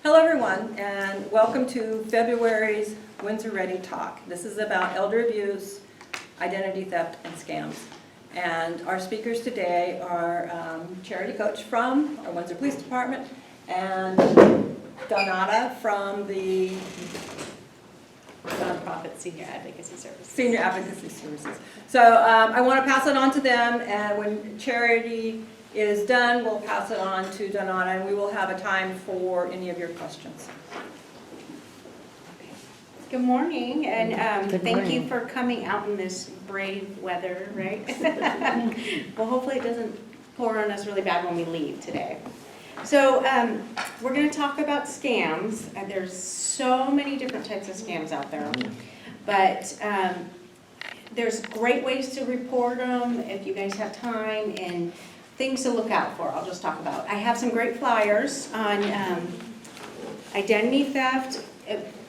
Hello everyone, and welcome to February's Windsor Ready Talk. This is about elder abuse, identity theft, and scams. And our speakers today are Charity Coach from our Windsor Police Department and Donata from the Nonprofit Senior Advocacy Services. Senior Advocacy Services. So I want to pass it on to them, and when Charity is done, we'll pass it on to Donata, and we will have a time for any of your questions. Good morning, and Good thank morning. you for coming out in this brave weather, right? Well, hopefully it doesn't pour on us really bad when we leave today. So we're going to talk about scams. There's so many different types of scams out there, but there's great ways to report them if you guys have time, and things to look out for. I'll just talk about. I have some great flyers on identity theft,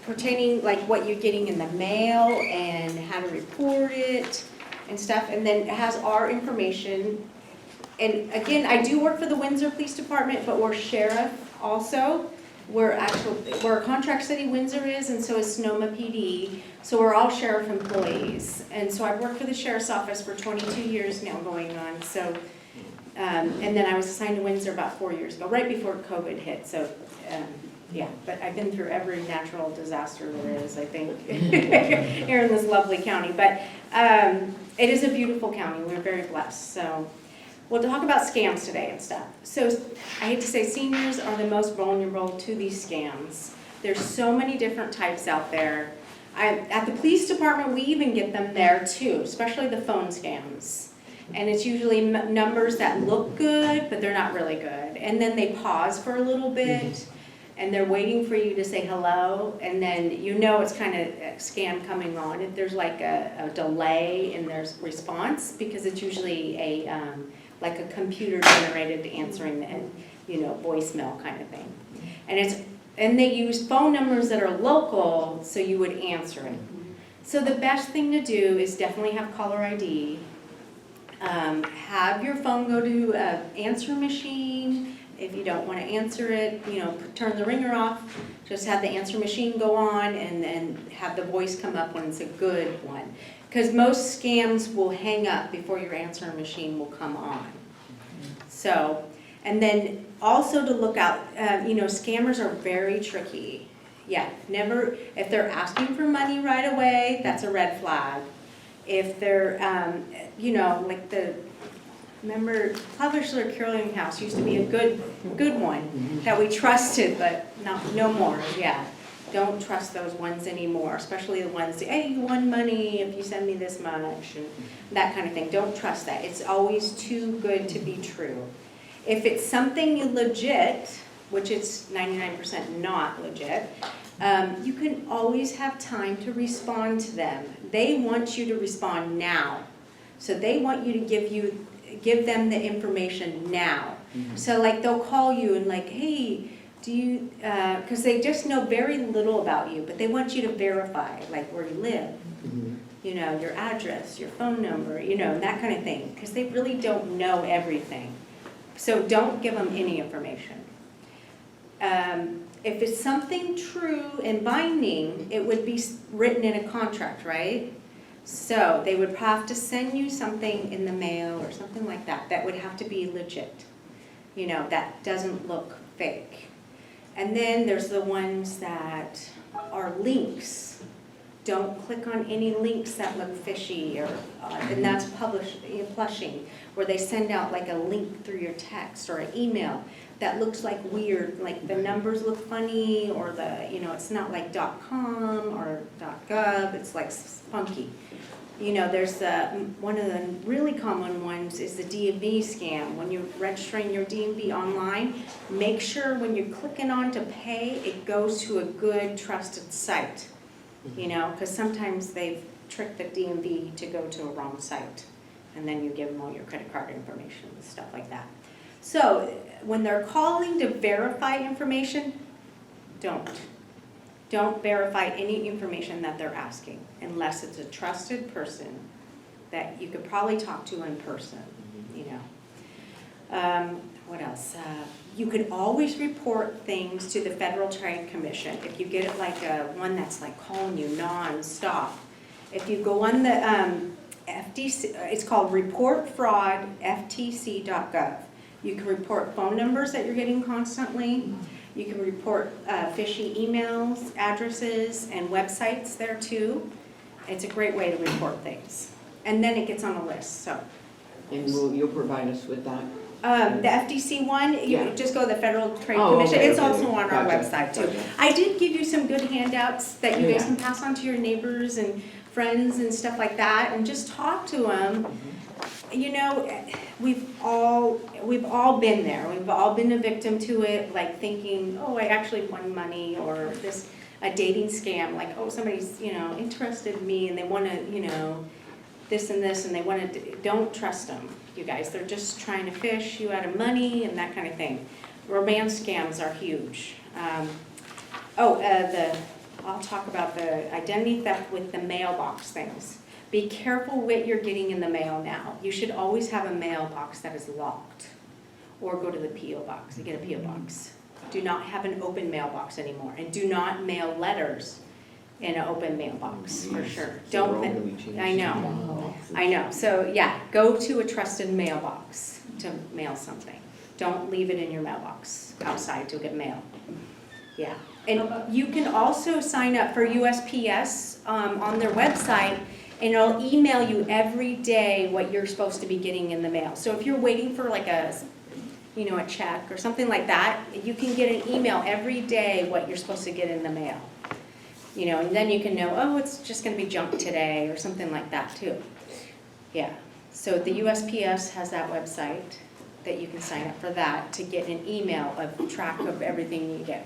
pertaining like what you're getting in the mail and how to report it and stuff. And then it has our information. And again, I do work for the Windsor Police Department, but we're sheriff also. We're a contract city, Windsor is, and so is Sonoma PD. So we're all sheriff employees. And so I've worked for the sheriff's office for 22 years now going on. So. And then I was assigned to Windsor about 4 years ago, right before COVID hit. So, yeah, but I've been through every natural disaster there is, I think, here in this lovely county. But it is a beautiful county. We're very blessed. So we'll talk about scams today and stuff. So I hate to say seniors are the most vulnerable to these scams. There's so many different types out there. At the police department, we even get them there too, especially the phone scams. And it's usually numbers that look good, but they're not really good. And then they pause for a little bit, and they're waiting for you to say hello, and then you know it's kind of a scam coming on. If there's like a delay in their response, because it's usually like a computer-generated answering, and voicemail kind of thing. And they use phone numbers that are local, so you would answer it. So the best thing to do is definitely have caller ID. Have your phone go to an answer machine. If you don't want to answer it, turn the ringer off. Just have the answer machine go on, and then have the voice come up when it's a good one. Because most scams will hang up before your answering machine will come on. So, and then also to look out, scammers are very tricky. Yeah, if they're asking for money right away, that's a red flag. If they're, remember Publisher Clearing House used to be a good one that we trusted, but no more. Yeah, don't trust those ones anymore, especially the ones that, hey, you won money if you send me this much, and that kind of thing. Don't trust that. It's always too good to be true. If it's something legit, which it's 99% not legit, you can always have time to respond to them. They want you to respond now. So they want you to give them the information now. Mm-hmm. So like they'll call you and like, hey, do you, because they just know very little about you, but they want you to verify like where you live, mm-hmm. Your address, your phone number, that kind of thing, because they really don't know everything. So don't give them any information. If it's something true and binding, it would be written in a contract, right? So they would have to send you something in the mail or something like that that would have to be legit, that doesn't look fake. And then there's the ones that are links. Don't click on any links that look fishy, and that's plushing, where they send out like a link through your text or an email that looks like weird, like the numbers look funny, or it's not like .com or .gov, it's like funky. There's one of the really common ones is the DMV scam. When you're registering your DMV online, make sure when you're clicking on to pay, it goes to a good trusted site, because sometimes they've tricked the DMV to go to a wrong site, and then you give them all your credit card information and stuff like that. So when they're calling to verify information, don't verify any information that they're asking unless it's a trusted person that you could probably talk to in person, What else? You could always report things to the Federal Trade Commission. If you get it like one that's like calling you non-stop. If you go on the FTC, it's called reportfraudftc.gov. You can report phone numbers that you're getting constantly. You can report fishy emails, addresses, and websites there too. It's a great way to report things. And then it gets on a list, so. And you'll provide us with that? The FTC one, you Yeah. just go to the Federal Trade Oh, Commission. okay, It's okay. also on our Gotcha, website too. gotcha. I did give you some good handouts that you guys Yeah. can pass on to your neighbors and friends and stuff like that, and just talk to them. You know, we've all been there. We've all been a victim to it, like thinking, oh, I actually won money, or a dating scam, like, oh, somebody's, interested in me and they want to, this and this, and they want to, don't trust them, you guys. They're just trying to fish you out of money and that kind of thing. Romance scams are huge. I'll talk about the identity theft with the mailbox things. Be careful what you're getting in the mail now. You should always have a mailbox that is locked, or go to the P.O. box. You get a P.O. box. Do not have an open mailbox anymore, and do not mail letters in an open mailbox, for sure. I know. So yeah, go to a trusted mailbox to mail something. Don't leave it in your mailbox outside to get mail. Yeah, and you can also sign up for USPS on their website, and it'll email you every day what you're supposed to be getting in the mail. So if you're waiting for like a check or something like that, you can get an email every day what you're supposed to get in the mail. And then you can know, oh, it's just going to be junk today or something like that too. Yeah, so the USPS has that website that you can sign up for that to get an email of track of everything you get.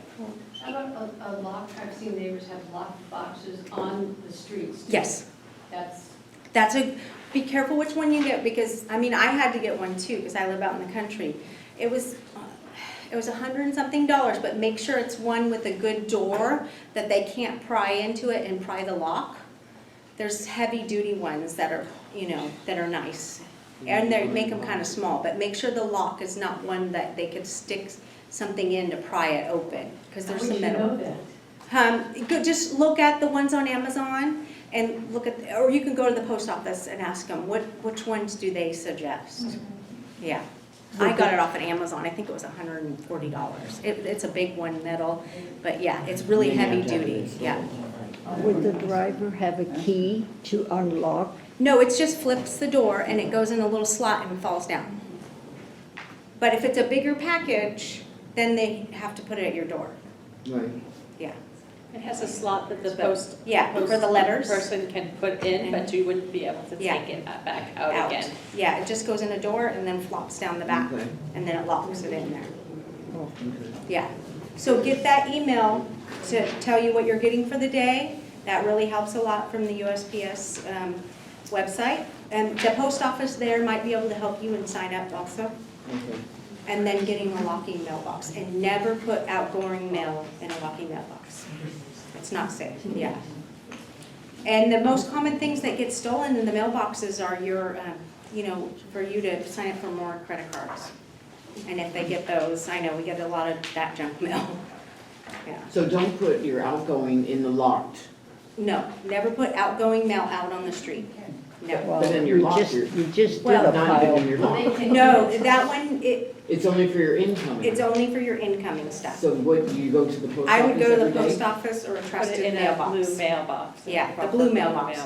How about a lock? I've seen neighbors have locked boxes on the streets. Yes. Be careful which one you get, because, I had to get one too, because I live out in the country. It was $100 and something, but make sure it's one with a good door that they can't pry into it and pry the lock. There's heavy duty ones that are, that are nice. And they make them kind of small, but make sure the lock is not one that they could stick something in to pry it open, because there's some metal. Just look at the ones on Amazon and or you can go to the post office and ask them, which ones do they suggest? Yeah. I got it off of Amazon. I think it was $140. It's a big one, metal, but yeah, it's really heavy duty. Yeah. Would the driver have a key to unlock? No, it just flips the door and it goes in a little slot and falls down. But if it's a bigger package, then they have to put it at your door. Right. Yeah. It has a slot that the post For the letters. person can put in, but you wouldn't be able to take it back out again. Yeah, it just goes in a door and then flops down the back, Okay. and then it locks it in there. Okay. Yeah. So get that email to tell you what you're getting for the day. That really helps a lot from the USPS website. And the post office there might be able to help you and sign up also. Okay. And then getting a locking mailbox. And never put outgoing mail in a locking mailbox. It's not safe, yeah. And the most common things that get stolen in the mailboxes are your, for you to sign up for more credit cards. And if they get those, I know we get a lot of that junk mail. Yeah. So don't put your outgoing in the locked. No, never put outgoing mail out on the street. No. Well, But then you're you locked, just, you're- you just did Well, a Not pile. when you're locked. No, that one, It's only for your incoming. it's only for your incoming stuff. So what, do you go to the post office I would go to the every day? post office or a Put it trusted in a mailbox. blue mailbox. Yeah, the Proper blue mailbox.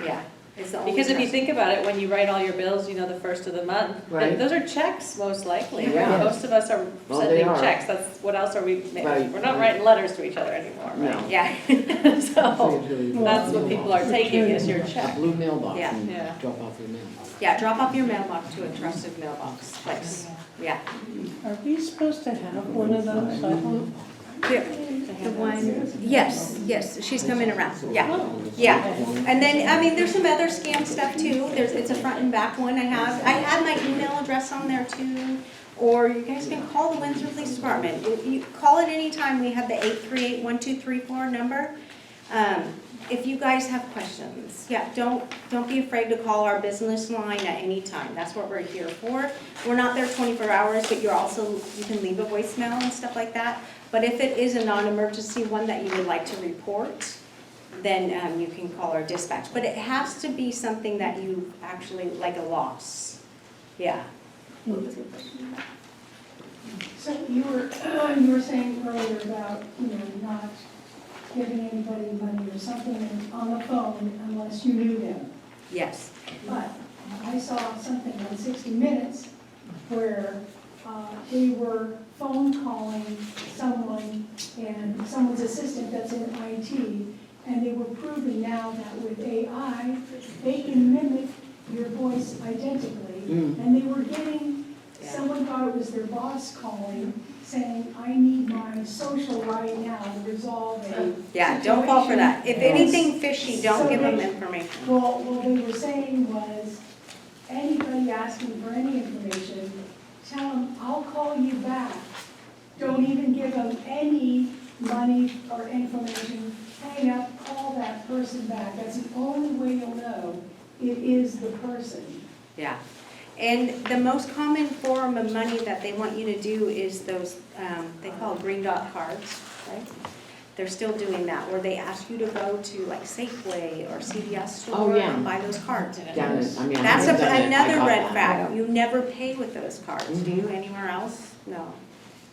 Yeah. It's the only Because if you trusted- think about it, when you write all your bills, the first of the month, Right. those are checks most likely. right? Yeah. Most of us are Well, they sending are. checks. What else are we, Right, we're not right. writing letters to each other anymore, No. right? Yeah. So that's what people are taking is your A check. blue mailbox Yeah. and Yeah. drop off your mail. Yeah, drop off your mailbox to a trusted mailbox place. Yeah. Are we supposed to have one of those? I don't. The one, yes, she's coming around, yeah. And then, there's some other scam stuff too. It's a front and back one I have. I have my email address on there too. Or you guys can call the Windsor Police Department. You call it anytime. We have the 838-1234 number. If you guys have questions, yeah, don't be afraid to call our business line at any time. That's what we're here for. We're not there 24 hours, but you can leave a voicemail and stuff like that. But if it is a non-emergency one that you would like to report, then you can call our dispatch. But it has to be something that you actually, like a loss. Yeah. What was your question? So you were saying earlier about, not giving anybody money or something on the phone unless you knew them. Yes. But I saw something on 60 Minutes where they were phone calling someone and someone's assistant that's in IT, and they were proving now that with AI, they can mimic your voice identically. And they were getting, someone thought it was their boss calling, saying, I need my social right now to resolve a Yeah, don't fall for that. If situation." anything fishy, don't So give them they- information. Well, what they were saying was, anybody asking for any information, tell them, I'll call you back. Don't even give them any money or information. Hang up, call that person back. That's the only way you'll know it is the person. Yeah. And the most common form of money that they want you to do is those, they call it green dot cards, right? They're still doing that, where they ask you to go to like Safeway or CVS Oh, store yeah. and buy those cards. Done it. I mean, I That's haven't done it. I another got red that. flag. You never pay with those cards. Do Mhm. you anywhere else? No.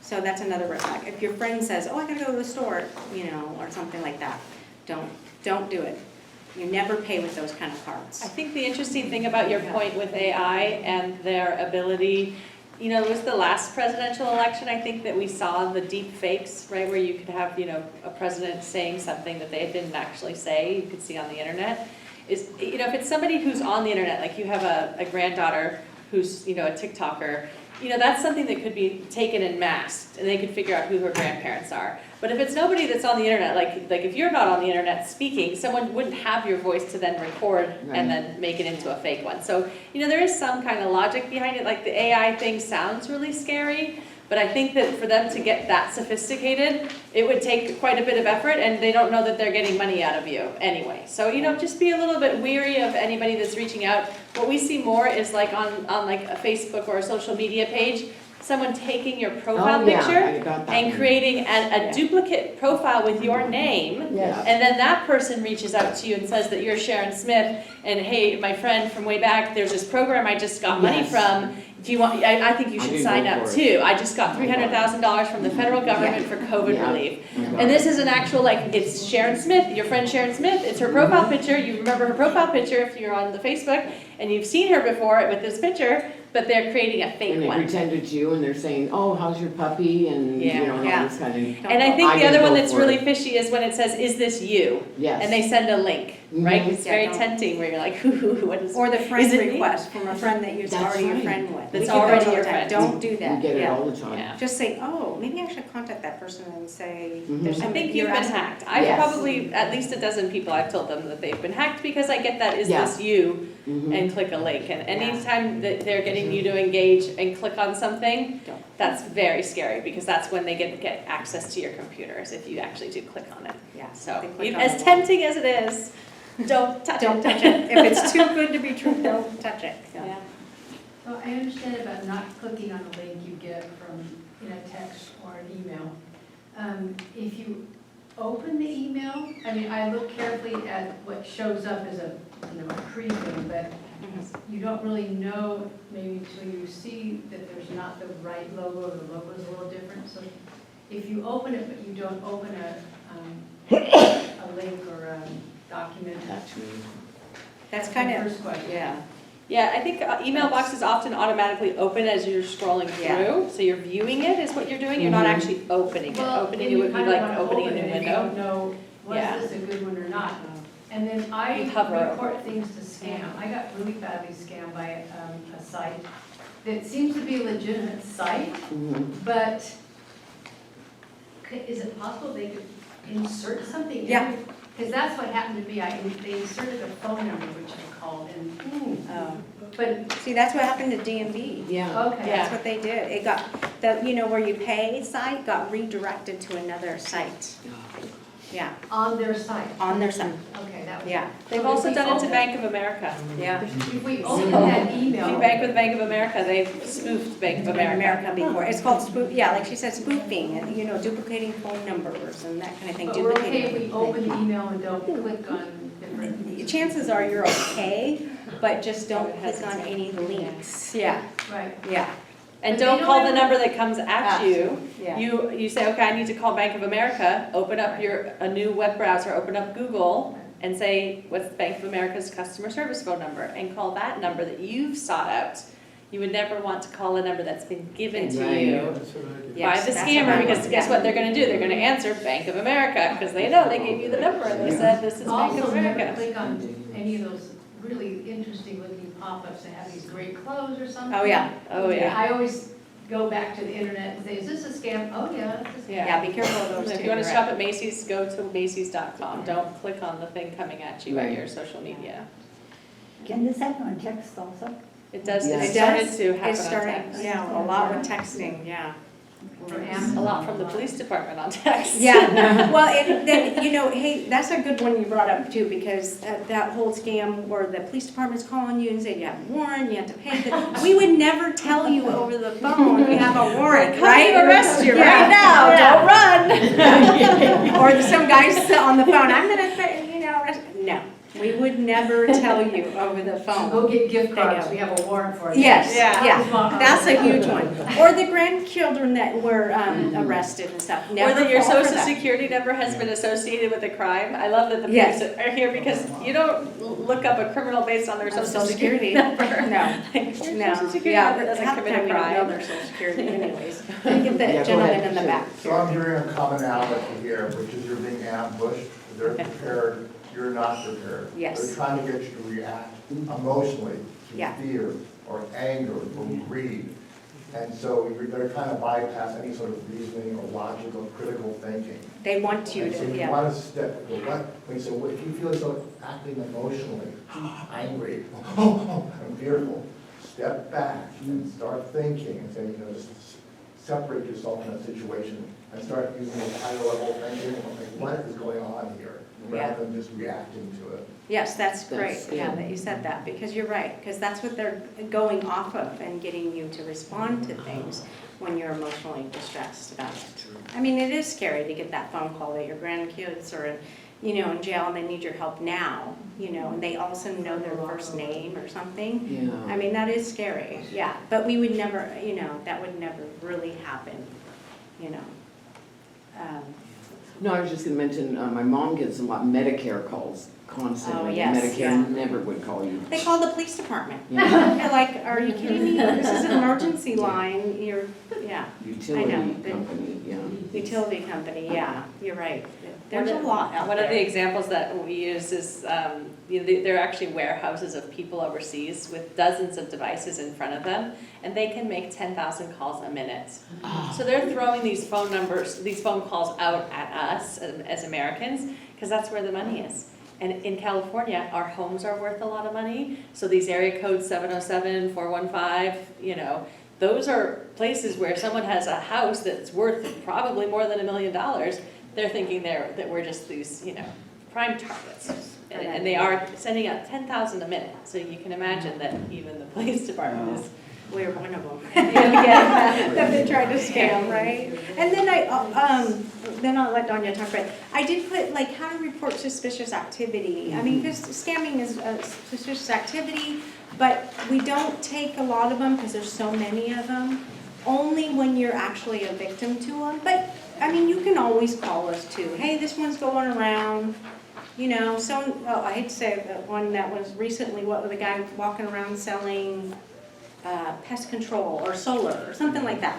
So that's another red flag. If your friend says, oh, I gotta go to the store, or something like that, don't do it. You never pay with those kind of cards. I think the interesting thing about your point with AI and their ability, it was the last presidential election, I think, that we saw the deep fakes, right, where you could have, a president saying something that they didn't actually say, you could see on the internet. If it's somebody who's on the internet, like you have a granddaughter who's, a TikToker, that's something that could be taken and masked, and they could figure out who her grandparents are. But if it's nobody that's on the internet, like if you're not on the internet speaking, someone wouldn't have your voice to then record and then make it into a fake one. So, there is some kind of logic behind it. Like the AI thing sounds really scary, but I think that for them to get that sophisticated, it would take quite a bit of effort, and they don't know that they're getting money out of you anyway. So, just be a little bit weary of anybody that's reaching out. What we see more is like on like a Facebook or a social media page, someone taking your profile Oh, yeah, picture I got that and one. creating a duplicate profile with your name, Yes. and then that person reaches out to you and says that you're Sharon Smith, and hey, my friend from way back, there's this program I just got money Yes. from. Do you want? I think you I should did sign go up for it. too. I just got $300,000 from the federal government for COVID Yeah. relief. I got And it. this is an actual, it's Sharon Smith, your friend Sharon Smith, it's her profile picture, you remember her profile picture if you're on the Facebook, and you've seen her before with this picture, but they're creating a And fake they one. pretend it's you, and they're saying, oh, how's your puppy, and, Yeah. and all Yeah. this kind of, And I think I the other didn't one go that's for really it. fishy is when it says, is this you? yes. And they send a link, right? Mhm. It's Yeah, very don't. tempting where you're like, what is, Or the friend Is it me? request from a friend that you're That's already your right. friend with. That's We get those already all your the time. friend. Don't do You that. get it Yeah. all the time. yeah. Just say, oh, maybe I should contact that person and say, Mhm. there's I something think you're you've been asking. hacked. I've Yes. probably, at least a dozen people, I've told them that they've been hacked because I get that, is Yeah. this you? Mhm. And click a link. And anytime that they're getting you to engage and click on something, Don't. that's very scary because that's when they get access to your computers if you actually do click on it. Yeah. So, They click on as the tempting as it is, don't touch Don't it. touch it. If it's too good to be true, don't touch it. Yeah. So I understand about not clicking on a link you get from, in a text or an email. If you open the email, I mean, I look carefully at what shows up as a preview, but you don't really know maybe until you see that there's not the right logo, or the logo is a little different. So if you open it, but you don't open a link or a document. That's me. That's my kind of, first question. yeah. Yeah, I think email boxes often automatically open as you're scrolling Yeah. through. So you're viewing it is what you're doing. You're not Mhm. actually opening it. Well, Opening then it would be kinda like wanna opening a open new it if you window. don't know, Yeah. was this a good one or not? And then I You hover over report things to scam. I got really badly scammed by a site that seems to be a legitimate site, Mhm. but is it possible they could insert something in? Yeah. Because that's what happened to me. They inserted a phone number, which I called, and, Oh. but, See, that's what happened to DMV. Yeah. okay. Yeah. That's what they did. It got, the, you know, where you pay site got redirected to another site. Yeah, On their site. on their site, Okay, that was. yeah, They've also done it to Bank of America. yeah. If we open that If you email. bank with Bank of America, they've spoofed Bank of America. America before, it's called spoof, yeah, like she said, spoofing, and, you know, duplicating phone numbers and that kind of thing. But we're okay if we duplicating- open the email and don't click on different. Chances are you're okay, but just don't click on any links. Yeah, Right. yeah. And But they don't don't call the ever- number that comes at you. Yeah. You say, okay, I need to call Bank of America, open up a new web browser, open up Google, and say, what's Bank of America's customer service phone number? And call that number that you've sought out. You would never want to call a number that's been given to Right. you by Yes, the that's a scammer, bad because one. guess Yeah. what they're gonna do? They're gonna answer Bank of America, because they know they gave you the number, and they said, this is Bank of Also, never America. click on any of those really interesting looking pop-ups that have these great clothes or something. Oh, yeah. Oh, yeah. I always go back to the internet and say, is this a scam? Oh, yeah, it's a scam. Yeah, be careful of those If too. you wanna right. shop at Macy's, go to Macys.com. Don't click on the thing coming at you by Right. your social media. Can this happen on text also? It does, Yeah. it It started does. to happen It on started, text. yeah, a lot with texting, yeah. From A Amazon. lot from the police department on text. Yeah, well, and then, you know, hey, that's a good one you brought up too, because that whole scam where the police department's calling you and saying you have a warrant, you have to pay the, we would never tell you over the phone you have a warrant, right? Come to arrest you Yeah. right now, Yeah. don't run. Or some guy's on the phone, I'm gonna, you know, arrest, no, we would never tell you over the phone. Go get gift They cards, know. we have a warrant for it. Yes, Yeah. yeah, that's a huge one. Or the grandchildren that were arrested and stuff, Or never that your fall for social that. security number has been associated with a crime. I love that the Yes. police are here because you don't look up a criminal based on their social security number. No, Like, your no, social security yeah, number but doesn't half the commit time a we don't know crime. their social security anyways. Get Yeah, the go gentleman ahead. in the back. So I'm hearing a commonality here, which is you're being ambushed, they're prepared, you're not prepared. Yes. They're trying to get you to react emotionally Yeah. to fear or anger or greed. And so they're trying to bypass any sort of reasoning or logical, critical thinking. They want you And so to, you yeah. want to step, so if you feel as though acting emotionally, angry, and fearful, step back and start thinking and say, you know, just separate yourself from that situation and start using a higher level thinking, like, what is going on here? Yeah. Rather than just reacting to it. Yes, that's great, That's- yeah, yeah. that you said that, because you're right, because that's what they're going off of and getting you to respond to things when you're emotionally distressed about it. I mean, it is scary to get that phone call that your grandkids are, you know, in jail and they need your help now, you know, and they also know their first name or something. Yeah. I mean, that is scary, yeah, but we would never, you know, that would never really happen, you know. No, I was just gonna mention, my mom gets a lot of Medicare calls constantly. Oh, yes, Medicare yeah. never would call you. They call the police department. Yeah. They're like, are you kidding me? This is an emergency line, you're, yeah. Utility The- company, yeah. Utility company, yeah, you're right. There's a lot out One of the there. examples that we use is, there are actually warehouses of people overseas with dozens of devices in front of them, and they can make 10,000 calls a minute. So they're throwing these phone numbers, these phone calls out at us as Americans, because that's where the money is. And in California, our homes are worth a lot of money, so these area codes 707, 415, you know, those are places where someone has a house that's worth probably more than $1 million. They're thinking that we're just these, you know, prime targets. And they are sending out 10,000 a minute, so you can imagine that even the police department is. We're one of them. Yeah, that they tried to scam, right? And then then I'll let Danya talk about it. I did put like how to report suspicious activity. I mean, because scamming is a suspicious activity, but we don't take a lot of them because there's so many of them. Only when you're actually a victim to them. But I mean, you can always call us too. Hey, this one's going around. You know, I hate to say that one that was recently, what was the guy walking around selling pest control or solar or something like that.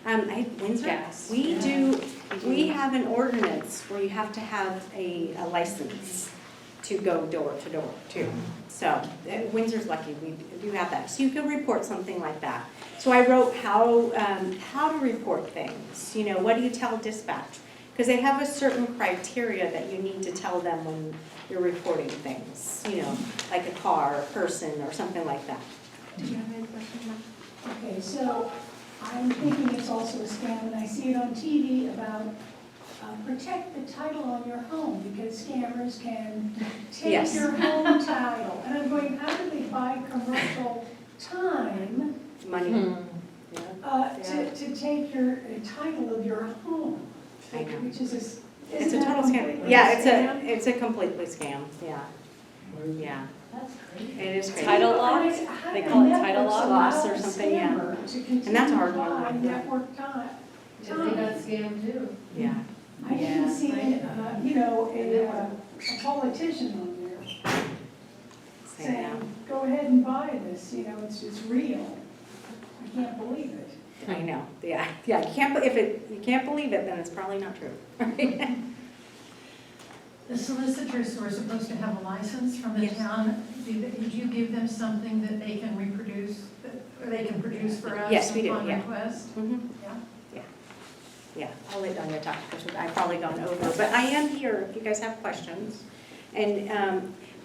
Windsor, Gas. we have an ordinance where you have to have a license to go door to door too. So Windsor's lucky, we do have that. So you can report something like that. So I wrote how to report things. You know, what do you tell dispatch? Because they have a certain criteria that you need to tell them when you're reporting things. You know, like a car, a person, or something like that. Did you have any question? Okay, so I'm thinking it's also a scam, and I see it on TV about protect the title on your home, because scammers can take Yes. your home title. And I'm going, how do they buy commercial time Money. to take your title of your home? I know. Which is It's a isn't that total scam. completely Yeah, scam? it's a completely scam, yeah. Yeah, That's crazy. it is crazy. Title And loss? it's how They do call it networks title allow loss or a something, yeah. scammer to continue And that's a hard to one. buy network time? If they got scammed too. Yeah. I didn't Yeah. see, a politician on there Same now. saying, go ahead and buy this, it's real. I can't believe it. I know, yeah, yeah, you can't believe it, then it's probably not true. The solicitors who are supposed to have a license from the Yes. town, did you give them something that they can reproduce, or they can produce for us Yes, we do, upon yeah. request? Mhm. Yeah. Yeah, I'll let Danya talk, because I've probably gone over, but I am here if you guys have questions. And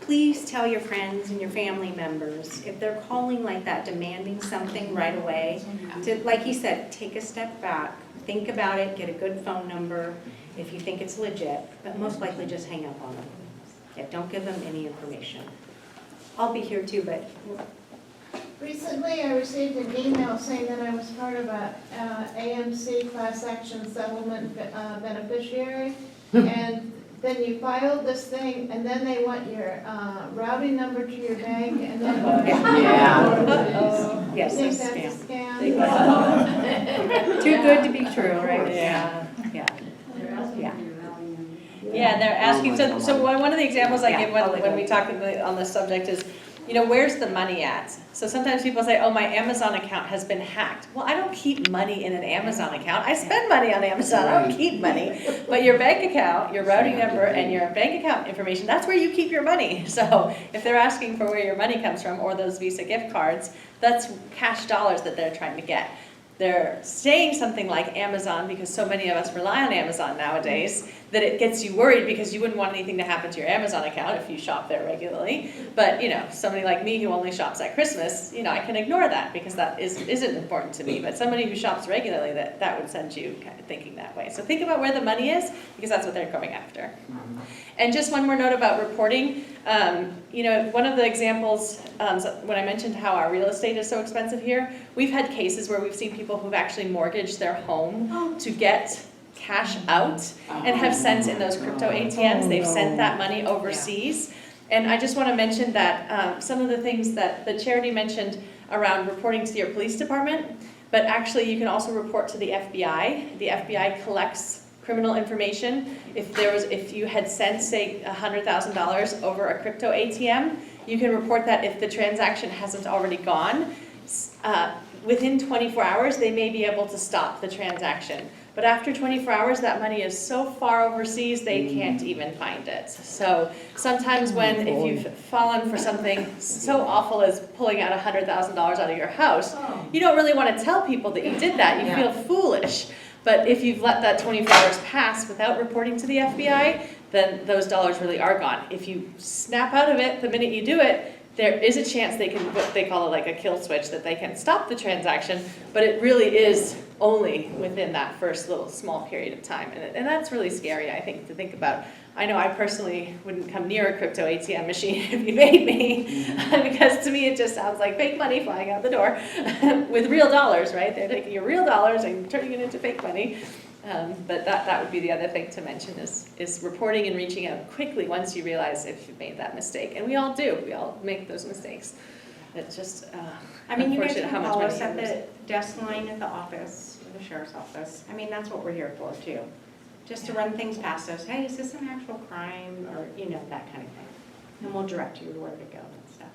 please tell your friends and your family members, if they're calling like that, demanding something right away, to, like he said, take a step back, think about it, get a good phone number if you think it's legit, but most likely just hang up on them. Yeah, don't give them any information. I'll be here too, but Recently, I received an email saying that I was part of a AMC class action settlement beneficiary. And then you filed this thing, and then they want your routing number to your bank, and then. Yeah. yes, You it's think a that's a scam. scam? Too good to be true, right? Yeah. Yeah. They're asking Yeah. for your value. Yeah, and they're asking, Oh my so God. one of the examples I Yeah, give I'll let when you. we talk on this subject is, where's the money at? So sometimes people say, oh, my Amazon account has been hacked. Well, I don't keep money in an Amazon account. I spend money on Amazon, I don't keep money. But your bank account, your routing number, and your bank account information, that's where you keep your money. So if they're asking for where your money comes from, or those Visa gift cards, that's cash dollars that they're trying to get. They're saying something like Amazon, because so many of us rely on Amazon nowadays, that it gets you worried because you wouldn't want anything to happen to your Amazon account if you shop there regularly. But, somebody like me who only shops at Christmas, I can ignore that because that isn't important to me. But somebody who shops regularly, that would send you kind of thinking that way. So think about where the money is, because that's what they're going after. And just one more note about reporting. One of the examples, when I mentioned how our real estate is so expensive here, we've had cases where we've seen people who've actually mortgaged their home to get cash out and have sent in those crypto ATMs. They've sent that money overseas. And I just want to mention that some of the things that the charity mentioned around reporting to your police department, but actually you can also report to the FBI. The FBI collects criminal information. If you had sent, say, $100,000 over a crypto ATM, you can report that if the transaction hasn't already gone. Within 24 hours, they may be able to stop the transaction. But after 24 hours, that money is so far overseas, they can't even find it. So sometimes if you've fallen for something so awful as pulling out $100,000 out of your house, you don't really want to tell people that you did that. You feel foolish. But if you've let that 24 hours pass without reporting to the FBI, then those dollars really are gone. If you snap out of it the minute you do it, there is a chance they can, what they call it like a kill switch, that they can stop the transaction, but it really is only within that first little small period of time. And that's really scary, I think, to think about. I know I personally wouldn't come near a crypto ATM machine if you made me, because to me it just sounds like fake money flying out the door with real dollars, right? They're taking your real dollars and turning it into fake money. But that would be the other thing to mention is reporting and reaching out quickly once you realize if you've made that mistake. And we all do. We all make those mistakes. It's just You guys unfortunate can how much call money us at you lose. the desk line at the office, or the sheriff's office. That's what we're here for too. Just to run things past us. Hey, is this an actual crime? Or, that kind of thing. And we'll direct you to where to go and stuff.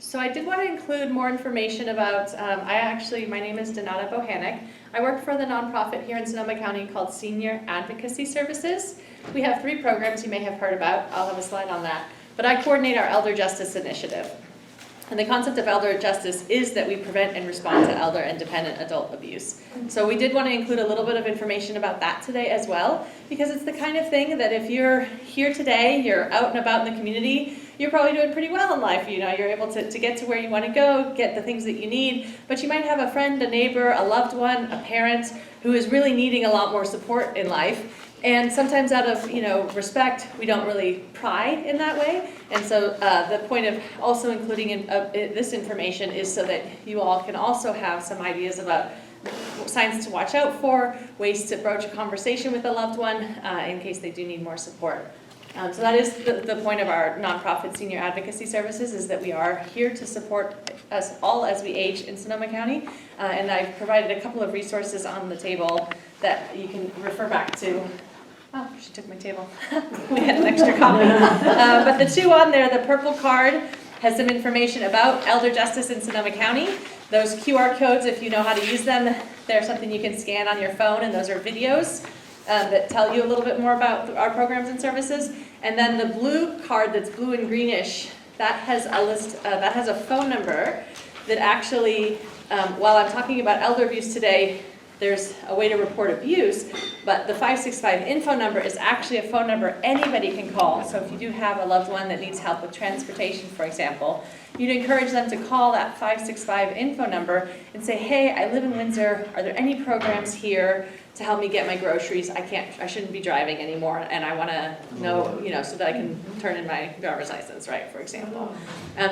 So I did want to include more information about, my name is Donata Bohanec. I work for the nonprofit here in Sonoma County called Senior Advocacy Services. We have 3 programs you may have heard about. I'll have a slide on that. But I coordinate our Elder Justice Initiative. And the concept of elder justice is that we prevent and respond to elder and dependent adult abuse. So we did want to include a little bit of information about that today as well, because it's the kind of thing that if you're here today, you're out and about in the community, you're probably doing pretty well in life. You know, you're able to get to where you want to go, get the things that you need, but you might have a friend, a neighbor, a loved one, a parent who is really needing a lot more support in life. And sometimes out of, respect, we don't really pry in that way. And so the point of also including this information is so that you all can also have some ideas about signs to watch out for, ways to broach a conversation with a loved one in case they do need more support. So that is the point of our nonprofit senior advocacy services, is that we are here to support us all as we age in Sonoma County. And I've provided a couple of resources on the table that you can refer back to. Oh, she took my table. We had an extra copy. But the two on there, the purple card has some information about elder justice in Sonoma County. Those QR codes, if you know how to use them, they're something you can scan on your phone, and those are videos that tell you a little bit more about our programs and services. And then the blue card that's blue and greenish, that has a list, that has a phone number that actually, while I'm talking about elder abuse today, there's a way to report abuse, but the 565 info number is actually a phone number anybody can call. So if you do have a loved one that needs help with transportation, for example, you'd encourage them to call that 565 info number and say, hey, I live in Windsor, are there any programs here to help me get my groceries? I shouldn't be driving anymore, and I want to know, so that I can turn in my driver's license, right, for example.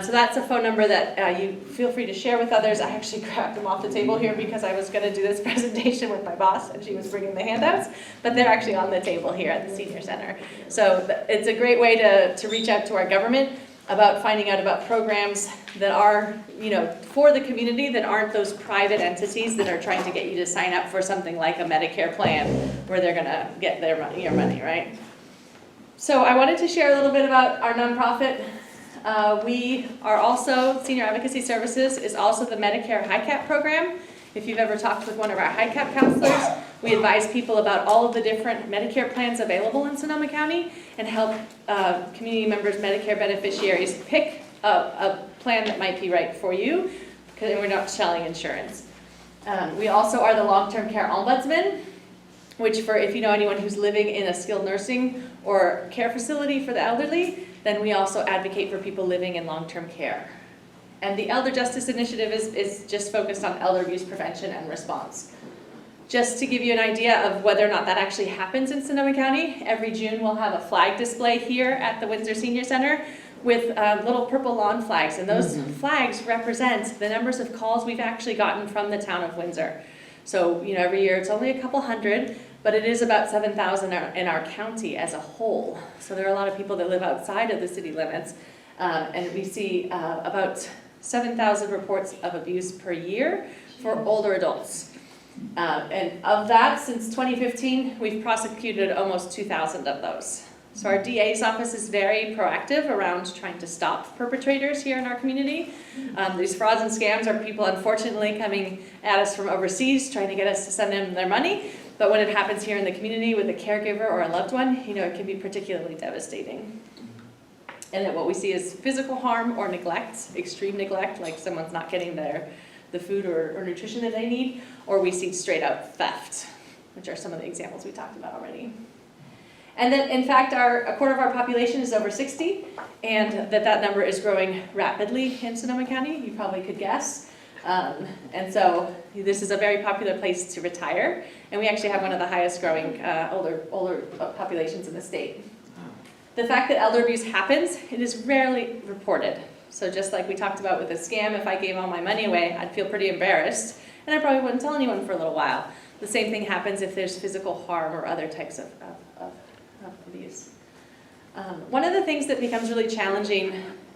So that's a phone number that you feel free to share with others. I actually grabbed them off the table here because I was going to do this presentation with my boss, and she was bringing the handouts, but they're actually on the table here at the Senior Center. So it's a great way to reach out to our government about finding out about programs that are, for the community, that aren't those private entities that are trying to get you to sign up for something like a Medicare plan where they're gonna get your money, right? So I wanted to share a little bit about our nonprofit. We are also, Senior Advocacy Services is also the Medicare High Cap program. If you've ever talked with one of our High Cap counselors, we advise people about all of the different Medicare plans available in Sonoma County and help community members, Medicare beneficiaries, pick a plan that might be right for you, because we're not selling insurance. We also are the long-term care ombudsman, which if you know anyone who's living in a skilled nursing or care facility for the elderly, then we also advocate for people living in long-term care. And the Elder Justice Initiative is just focused on elder abuse prevention and response. Just to give you an idea of whether or not that actually happens in Sonoma County, every June we'll have a flag display here at the Windsor Senior Center with little purple lawn flags, and those flags represent the numbers of calls we've actually gotten from the town of Windsor. So, every year it's only a couple hundred, but it is about 7,000 in our county as a whole. So there are a lot of people that live outside of the city limits, and we see about 7,000 reports of abuse per year for older adults. And of that, since 2015, we've prosecuted almost 2,000 of those. So our DA's office is very proactive around trying to stop perpetrators here in our community. These frauds and scams are people unfortunately coming at us from overseas, trying to get us to send them their money. But when it happens here in the community with a caregiver or a loved one, it can be particularly devastating. And then what we see is physical harm or neglect, extreme neglect, like someone's not getting the food or nutrition that they need, or we see straight out theft, which are some of the examples we talked about already. And then, in fact, a quarter of our population is over 60, and that number is growing rapidly in Sonoma County, you probably could guess. And so this is a very popular place to retire, and we actually have one of the highest growing older populations in the state. The fact that elder abuse happens, it is rarely reported. So just like we talked about with a scam, if I gave all my money away, I'd feel pretty embarrassed, and I probably wouldn't tell anyone for a little while. The same thing happens if there's physical harm or other types of abuse. One of the things that becomes really challenging,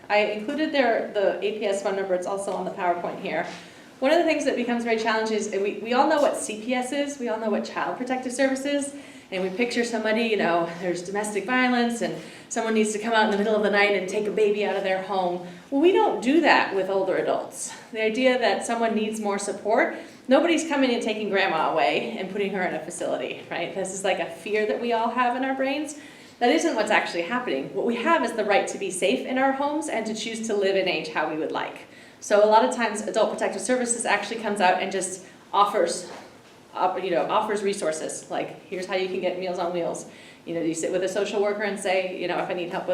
I included the APS phone number, it's also on the PowerPoint here. One of the things that becomes very challenging is we all know what CPS is, we all know what Child Protective Service is, and we picture somebody, there's domestic violence and someone needs to come out in the middle of the night and take a baby out of their home. Well, we don't do that with older adults. The idea that someone needs more support, nobody's coming and taking grandma away and putting her in a facility, right? This is like a fear that we all have in our brains. That isn't what's actually happening. What we have is the right to be safe in our homes and to choose to live and age how we would like. So a lot of times Adult Protective Services actually comes out and just offers resources, like here's how you can get Meals on Wheels. You sit with a social worker and say, if I need help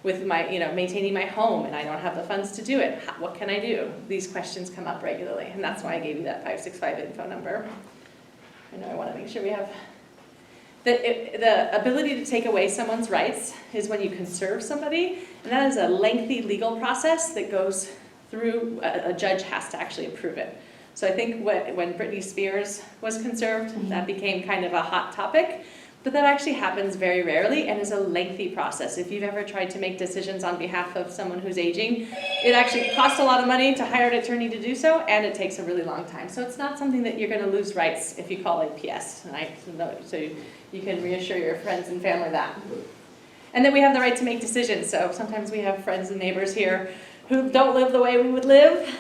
with my, maintaining my home and I don't have the funds to do it, what can I do? These questions come up regularly, and that's why I gave you that 565 info number. I know I want to make sure we have. The ability to take away someone's rights is when you can serve somebody, and that is a lengthy legal process that goes through, a judge has to actually approve it. So I think when Britney Spears was conserved, that became kind of a hot topic, but that actually happens very rarely and is a lengthy process. If you've ever tried to make decisions on behalf of someone who's aging, it actually costs a lot of money to hire an attorney to do so, and it takes a really long time. So it's not something that you're going to lose rights if you call APS, right? So you can reassure your friends and family that. And then we have the right to make decisions. So sometimes we have friends and neighbors here who don't live the way we would live.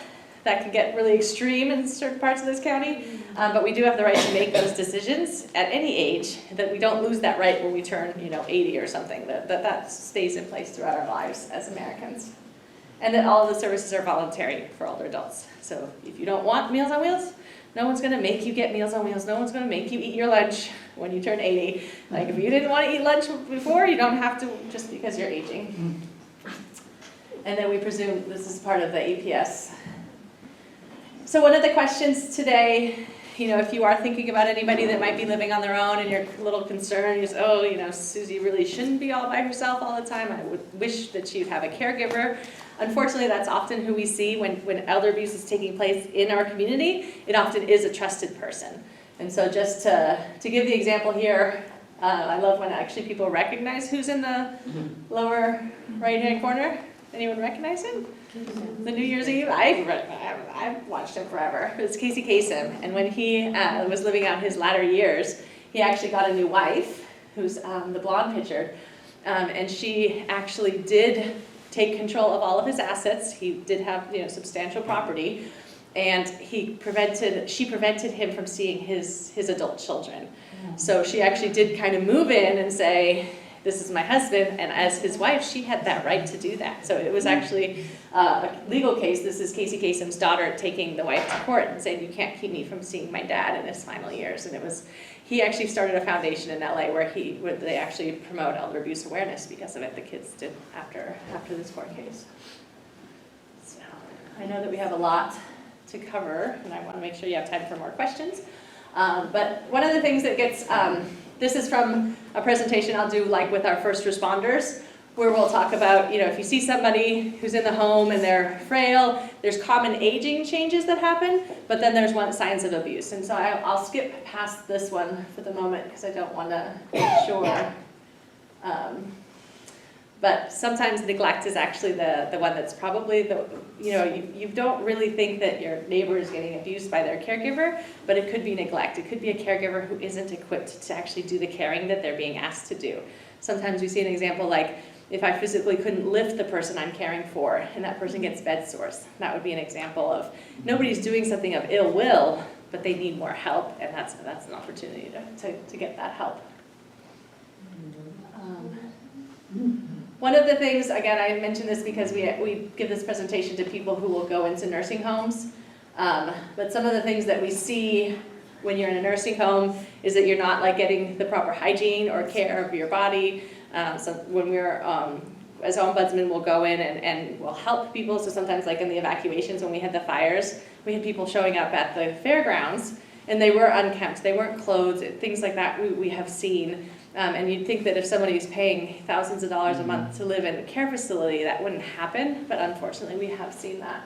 That can get really extreme in certain parts of this county, but we do have the right to make those decisions at any age, that we don't lose that right when we turn 80 or something, that stays in place throughout our lives as Americans. And that all of the services are voluntary for older adults. So if you don't want Meals on Wheels, no one's going to make you get Meals on Wheels. No one's going to make you eat your lunch when you turn 80. Like if you didn't want to eat lunch before, you don't have to just because you're aging. And then we presume this is part of the APS. So one of the questions today, if you are thinking about anybody that might be living on their own and you're a little concerned, is, Susie really shouldn't be all by herself all the time. I would wish that she'd have a caregiver. Unfortunately, that's often who we see when elder abuse is taking place in our community. It often is a trusted person. And so just to give the example here, I love when actually people recognize who's in the lower right-hand corner. Anyone recognize him? The New Year's Eve? I've watched him forever. It's Casey Kasem. And when he was living out his latter years, he actually got a new wife, who's the blonde picture. And she actually did take control of all of his assets. He did have substantial property. And she prevented him from seeing his adult children. So she actually did kind of move in and say, this is my husband, and as his wife, she had that right to do that. So it was actually a legal case. This is Casey Kasem's daughter taking the wife to court and saying, you can't keep me from seeing my dad in his final years. And he actually started a foundation in LA where they actually promote elder abuse awareness because of it. The kids did after this court case. So I know that we have a lot to cover, and I want to make sure you have time for more questions. But one of the things that gets, this is from a presentation I'll do with our first responders, where we'll talk about, if you see somebody who's in the home and they're frail, there's common aging changes that happen, but then there's signs of abuse. And so I'll skip past this one for the moment because I don't want to make sure. But sometimes neglect is actually the one that's probably you don't really think that your neighbor is getting abused by their caregiver, but it could be neglect. It could be a caregiver who isn't equipped to actually do the caring that they're being asked to do. Sometimes we see an example like, if I physically couldn't lift the person I'm caring for and that person gets bed sores, that would be an example of nobody's doing something of ill will, but they need more help, and that's an opportunity to get that help. One of the things, again, I mentioned this because we give this presentation to people who will go into nursing homes, but some of the things that we see when you're in a nursing home is that you're not getting the proper hygiene or care of your body. So when we're, as ombudsman, we'll go in and we'll help people. So sometimes in the evacuations when we had the fires, we had people showing up at the fairgrounds and they were unkempt, they weren't clothed, things like that we have seen. And you'd think that if somebody's paying thousands of dollars a month to live in a care facility, that wouldn't happen, but unfortunately we have seen that.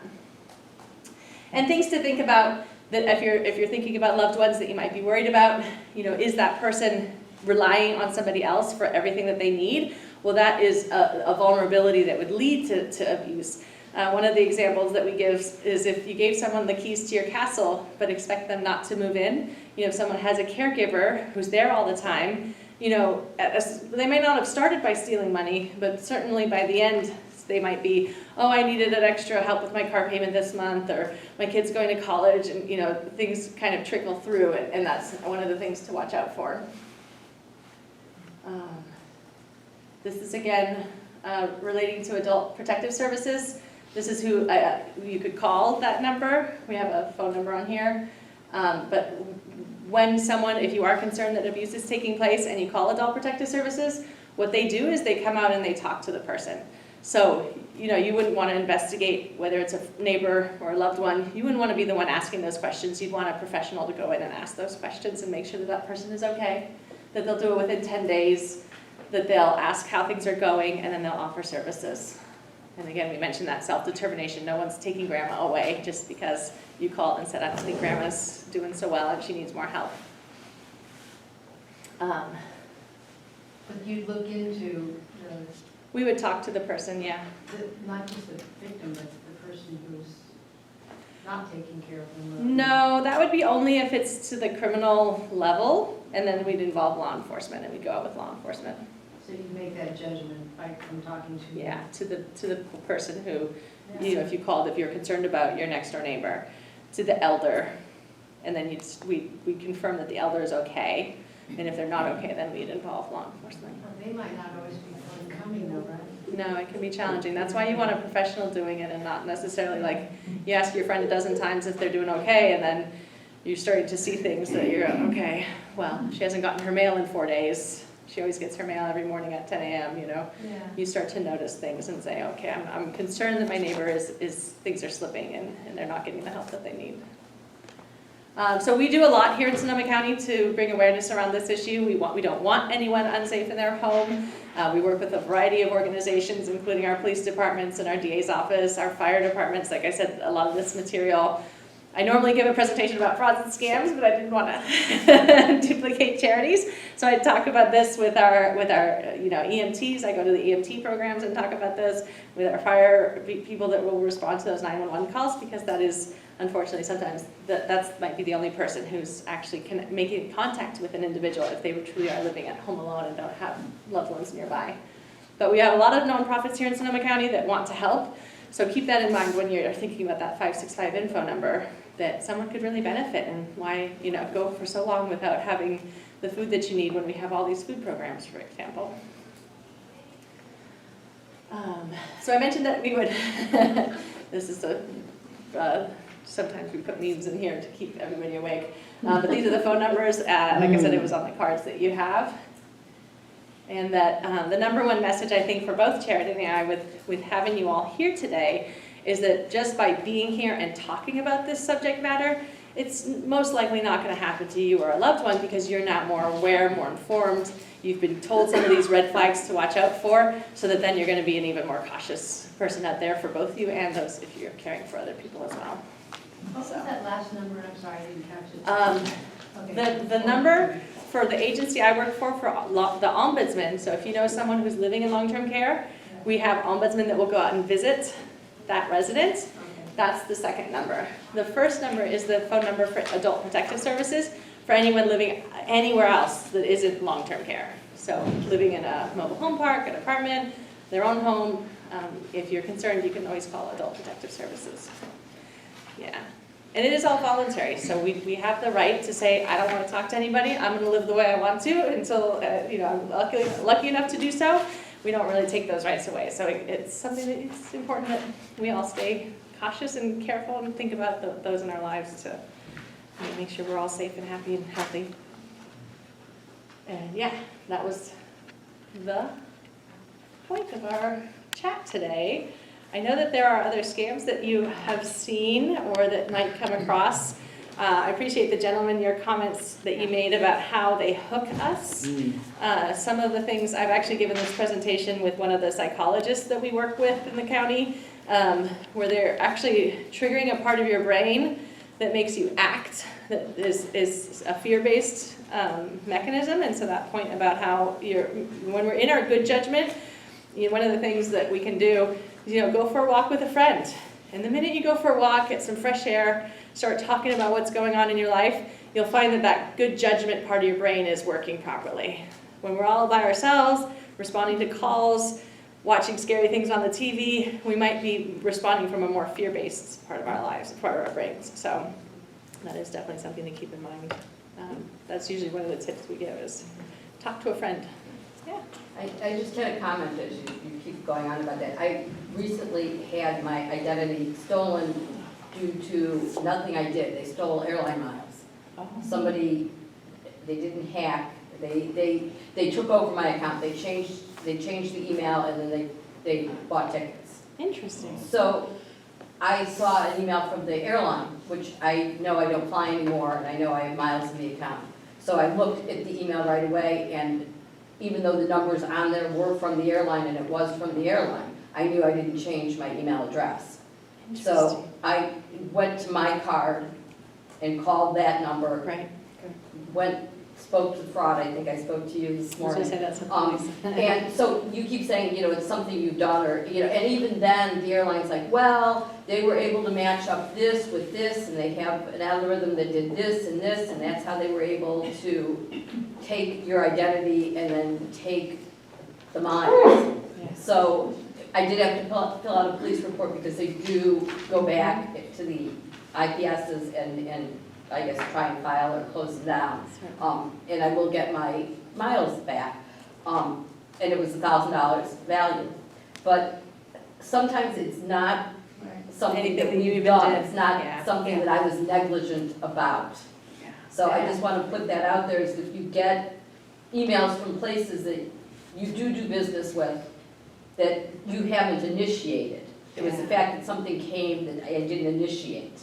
And things to think about, that if you're thinking about loved ones that you might be worried about, is that person relying on somebody else for everything that they need? Well, that is a vulnerability that would lead to abuse. One of the examples that we give is if you gave someone the keys to your castle, but expect them not to move in, if someone has a caregiver who's there all the time, they may not have started by stealing money, but certainly by the end, they might be, I needed an extra help with my car payment this month, or my kid's going to college, and things kind of trickle through, and that's one of the things to watch out for. This is again relating to adult protective services. This is who you could call that number. We have a phone number on here. But when someone, if you are concerned that abuse is taking place and you call adult protective services, what they do is they come out and they talk to the person. So, you wouldn't want to investigate whether it's a neighbor or a loved one. You wouldn't want to be the one asking those questions. You'd want a professional to go in and ask those questions and make sure that that person is okay, that they'll do it within 10 days, that they'll ask how things are going, and then they'll offer services. And again, we mentioned that self-determination. No one's taking grandma away just because you called and said, I don't think grandma's doing so well and she needs more help. But you'd look into We would talk to the person, yeah. not just the victim, but the person who's not taking care of them. No, that would be only if it's to the criminal level, and then we'd involve law enforcement, and we'd go out with law enforcement. So you make that judgment from talking to. Yeah, to the person who, if you called, if you're concerned about your next door neighbor, to the elder, and then we confirm that the elder is okay, and if they're not okay, then we'd involve law enforcement. Well, they might not always be forthcoming though, right? No, it can be challenging. That's why you want a professional doing it and not necessarily like, you ask your friend a dozen times if they're doing okay, and then you're starting to see things that you're, okay, well, she hasn't gotten her mail in 4 days. She always gets her mail every morning at 10 a.m., Yeah. You start to notice things and say, okay, I'm concerned that my neighbor things are slipping and they're not getting the help that they need. So we do a lot here in Sonoma County to bring awareness around this issue. We don't want anyone unsafe in their home. We work with a variety of organizations, including our police departments and our DA's office, our fire departments. Like I said, a lot of this material, I normally give a presentation about frauds and scams, but I didn't want to duplicate charities. So I talk about this with our EMTs. I go to the EMT programs and talk about this with our fire people that will respond to those 911 calls, because that is, unfortunately, sometimes that might be the only person who's actually making contact with an individual if they truly are living at home alone and don't have loved ones nearby. But we have a lot of nonprofits here in Sonoma County that want to help. So keep that in mind when you're thinking about that 565 info number, that someone could really benefit, and why go for so long without having the food that you need when we have all these food programs, for example. So I mentioned that we would, this is sometimes we put memes in here to keep everybody awake, but these are the phone numbers. Like I said, it was on the cards that you have. And that the number one message, I think, for both Charity and I with having you all here today is that just by being here and talking about this subject matter, it's most likely not going to happen to you or a loved one, because you're now more aware, more informed. You've been told some of these red flags to watch out for, so that then you're going to be an even more cautious person out there for both you and those if you're caring for other people as well. What was that last number? I'm sorry, I didn't catch it. Okay. The number for the agency I work for the ombudsman, so if you know someone who's living in long-term care, we have ombudsmen that will go out and visit that resident. Okay. That's the second number. The first number is the phone number for adult protective services for anyone living anywhere else that isn't long-term care. So living in a mobile home park, an apartment, their own home. If you're concerned, you can always call adult protective services. Yeah. And it is all voluntary, so we have the right to say, I don't want to talk to anybody, I'm going to live the way I want to until I'm lucky enough to do so. We don't really take those rights away, so it's something that it's important that we all stay cautious and careful and think about those in our lives to make sure we're all safe and happy and healthy. And yeah, that was the point of our chat today. I know that there are other scams that you have seen or that might come across. I appreciate the gentleman, your comments that you made about how they hook us. Some of the things, I've actually given this presentation with one of the psychologists that we work with in the county, where they're actually triggering a part of your brain that makes you act, that is a fear-based mechanism. And so that point about how when we're in our good judgment, one of the things that we can do is go for a walk with a friend. And the minute you go for a walk, get some fresh air, start talking about what's going on in your life, you'll find that good judgment part of your brain is working properly. When we're all by ourselves, responding to calls, watching scary things on the TV, we might be responding from a more fear-based part of our lives, part of our brains. So that is definitely something to keep in mind. That's usually one of the tips we give is talk to a friend. I just had a comment as you keep going on about that. I recently had my identity stolen due to nothing I did. They stole airline miles. Somebody, they didn't hack, they took over my account. They changed the email and then they bought tickets. Interesting. So I saw an email from the airline, which I know I don't fly anymore and I know I have miles in the account. So I looked at the email right away, and even though the numbers on there were from the airline and it was from the airline, I knew I didn't change my email address. So I went to my card and called that number. Right. Spoke to fraud, I think I spoke to you this morning. And so you keep saying, it's something you've done, or, and even then, the airline's like, well, they were able to match up this with this, and they have an algorithm that did this, and that's how they were able to take your identity and then take the miles. So I did have to fill out a police report because they do go back to the IPSs and I guess try and file or close it down. And I will get my miles back. And it was $1,000 value. But sometimes it's not something that we've done. It's not something that I was negligent about. So I just want to put that out there, is if you get emails from places that you do business with that you haven't initiated. It was the fact that something came that I didn't initiate.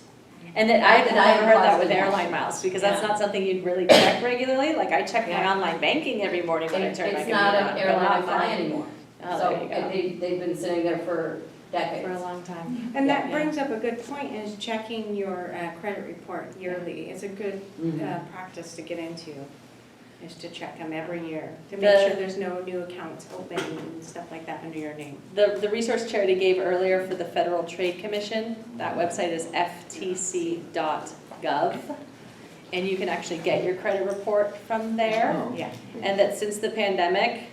And that I've never heard that with airline miles, because that's not something you'd really check regularly. Like I check my online banking every morning when I turn my computer on. It's not an airline I fly anymore. Oh, So there you go. they've been sitting there for decades. For a long time. And that brings up a good point, is checking your credit report yearly. It's a good practice to get into, is to check them every year, to make sure there's no new accounts open and stuff like that under your name. The resource Charity gave earlier for the Federal Trade Commission, that website is ftc.gov. And you can actually get your credit report from there. Yeah. And that since the pandemic,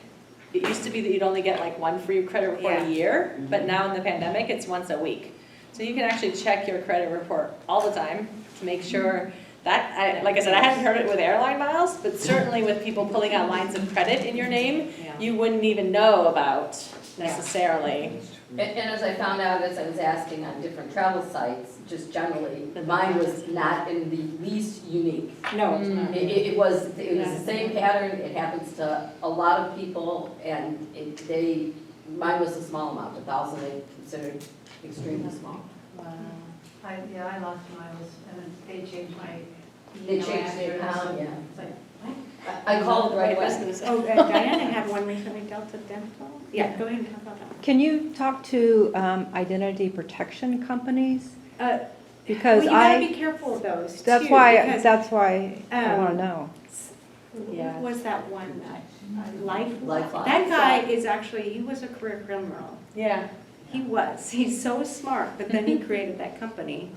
it used to be that you'd only get like one free credit report a year, but now in the pandemic, it's once a week. So you can actually check your credit report all the time to make sure that, like I said, I hadn't heard it with airline miles, but certainly with people pulling out lines of credit in your name, you wouldn't even know about necessarily. And as I found out as I was asking on different travel sites, just generally, mine was not in the least unique. No, it's not. It was the same pattern. It happens to a lot of people, and mine was a small amount, 1,000 they considered extremely small. Wow. I lost miles, and then they changed my They email changed the address. account, yeah. It's like, what? I called right away. Oh, Diana had one recently, Delta Dental. Yeah, go ahead and talk about that. Can you talk to identity protection companies? Well, Because you gotta be careful of those too. that's why I want to um, know. What was that one, Lifeline? Lifeline. That guy is actually, he was a career criminal. Yeah. He was. He's so smart, but then he created that company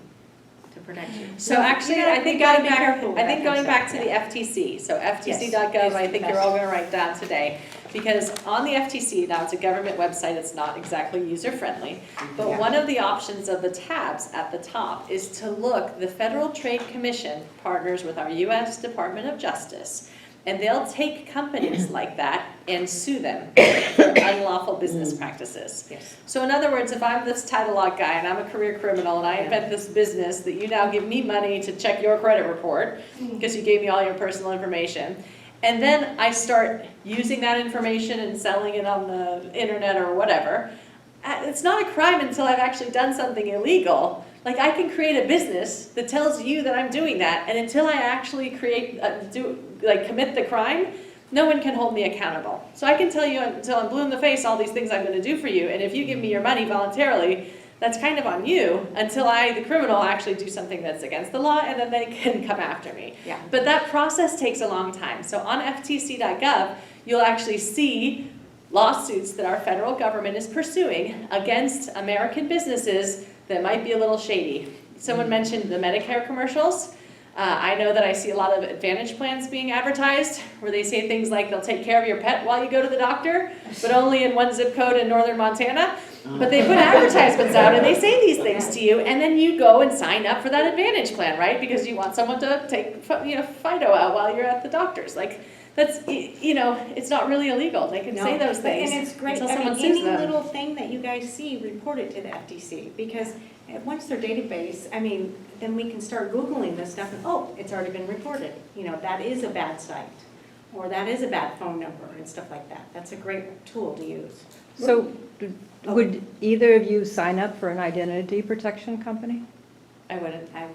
to protect you. So actually, I think gotta going be careful with back, I think that kind going of back to stuff, the FTC, so ftc.gov, Yes, I think it's you're all gonna write down today. Because on the FTC, now it's a government website, it's not exactly user-friendly, but one of the options of the tabs at the top is to look, the Federal Trade Commission partners with our US Department of Justice, and they'll take companies like that and sue them for unlawful business practices. Yes. So in other words, if I'm this title lock guy and I'm a career criminal and I invent this business that you now give me money to check your credit report because you gave me all your personal information, and then I start using that information and selling it on the internet or whatever, it's not a crime until I've actually done something illegal. Like I can create a business that tells you that I'm doing that, and until I actually commit the crime, no one can hold me accountable. So I can tell you until I'm blue in the face all these things I'm going to do for you, and if you give me your money voluntarily, that's kind of on you until I, the criminal, actually do something that's against the law, and then they can come after me. Yeah. But that process takes a long time. So on ftc.gov, you'll actually see lawsuits that our federal government is pursuing against American businesses that might be a little shady. Someone mentioned the Medicare commercials. I know that I see a lot of Advantage plans being advertised where they say things like they'll take care of your pet while you go to the doctor, but only in one zip code in northern Montana. But they put advertisements out and they say these things to you, and then you go and sign up for that Advantage plan, right? Because you want someone to take Fido out while you're at the doctor's. Like, that's, it's not really illegal. They can say those things. And it's great, until I mean, someone sues any them. little thing that you guys see, report it to the FTC, because once their database, I mean, then we can start Googling this stuff and, oh, it's already been reported. That is a bad site, or that is a bad phone number and stuff like that. That's a great tool to use. So would either of you sign up for an identity protection company? I wouldn't, yeah.